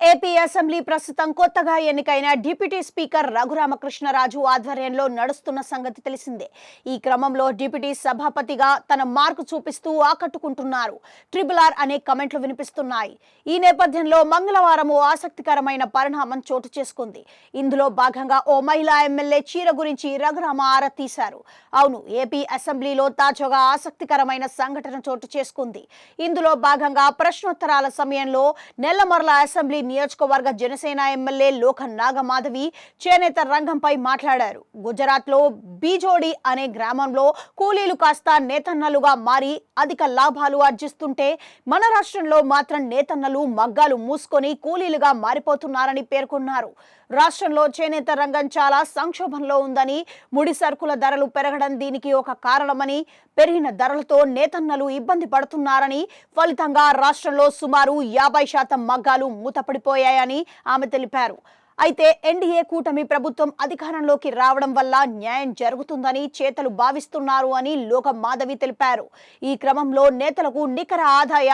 AP assembly ప్రస్తుతం కొత్తగా ఎన్నికైన డిప్యూటీ స్పీకర్ రఘురామకృష్ణరాజు ఆధ్వర్యంలో నడుస్తున్న సంగతి తెలిసిందే. ఈ క్రమంలో డిప్యూటీ సభాపతిగా తన మార్కు చూపిస్తూ ఆకట్టుకుంటున్నారు. RRR అనే కమెంట్లు వినిపిస్తున్నాయి. ఈ నేపథ్యంలో మంగళవారం ఓ ఆసక్తికరమైన పరిణామం చోటు చేసుకుంది. ఇందులో భాగంగా ఓ మహిళా ఎమ్మెల్యే చీర గురించి రఘురామ ఆరా తీశారు. అవును, ఏపీ అసెంబ్లీలో తాజాగా ఆసక్తికరమైన సంఘటన చోటు చేసుకుంది. ఇందులో భాగంగా ప్రశ్నోత్తరాల సమయంలో నెల్లమర్ల అసెంబ్లీ నియోజకవర్గ జనసేన ఎమ్మెల్యే లోక నాగమాధవి చేనేత రంగంపై మాట్లాడారు. గుజరాత్లో బీజోడి అనే గ్రామంలో కూలీలు కాస్త నేతన్నలుగా మారి అధిక లాభాలు ఆర్జిస్తుంటే మన రాష్ట్రంలో మాత్రం నేతన్నలు మగ్గాలు మూసుకొని కూలీలుగా మారిపోతున్నారని పేర్కొన్నారు. రాష్ట్రంలో చేనేత రంగం చాలా సంక్షోభంలో ఉందని, ముడి సరుకుల ధరలు పెరగడం దీనికి ఒక కారణమని, పెరిగిన ధరలతో నేతన్నలు ఇబ్బంది పడుతున్నారని, ఫలితంగా రాష్ట్రంలో సుమారు 50% మగ్గాలు మూతపడిపోయాయని ఆమె తెలిపారు. అయితే ఎన్డీఏ కూటమి ప్రభుత్వం అధికారంలోకి రావడం వల్ల న్యాయం జరుగుతుందని చేతలు భావిస్తున్నారు అని లోక మాధవి తెలిపారు. ఈ క్రమంలో నేతలకు నికర ఆదాయ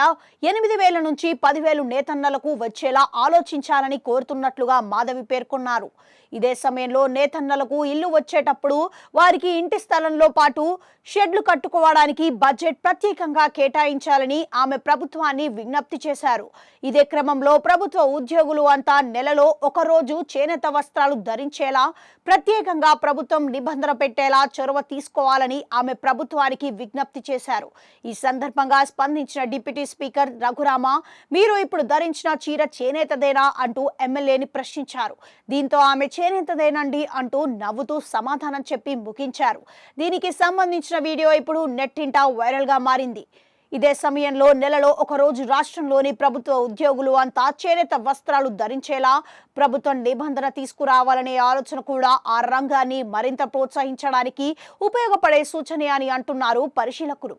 8,000 నుంచి 10,000 నేతన్నలకు వచ్చేలా ఆలోచించాలని కోరుతున్నట్లుగా మాధవి పేర్కొన్నారు. ఇదే సమయంలో నేతన్నలకు ఇల్లు వచ్చేటప్పుడు వారికి ఇంటి స్థలంలో పాటు షెడ్లు కట్టుకోవడానికి బడ్జెట్ ప్రత్యేకంగా కేటాయించాలని ఆమె ప్రభుత్వాన్ని విజ్ఞప్తి చేశారు. ఇదే క్రమంలో ప్రభుత్వ ఉద్యోగులు అంతా నెలలో ఒకరోజు చేనేత వస్త్రాలు ధరించేలా ప్రత్యేకంగా ప్రభుత్వం నిబంధన పెట్టేలా చొరవ తీసుకోవాలని ఆమె ప్రభుత్వానికి విజ్ఞప్తి చేశారు. ఈ సందర్భంగా స్పందించిన డిప్యూటీ స్పీకర్ రఘురామ, మీరు ఇప్పుడు ధరించిన చీర చేనేతదేనా అంటూ ఎమ్మెల్యేని ప్రశ్నించారు. దీంతో ఆమె చేనేతదేనండి అంటూ నవ్వుతూ సమాధానం చెప్పి ముగించారు. దీనికి సంబంధించిన వీడియో ఇప్పుడు నెట్టింట వైరల్ గా మారింది. ఇదే సమయంలో నెలలో ఒకరోజు రాష్ట్రంలోని ప్రభుత్వ ఉద్యోగులు అంతా చేనేత వస్త్రాలు ధరించేలా ప్రభుత్వం నిబంధన తీసుకురావాలనే ఆలోచన కూడా ఆ రంగాన్ని మరింత ప్రోత్సహించడానికి ఉపయోగపడే సూచన అని అంటున్నారు పరిశీలకులు.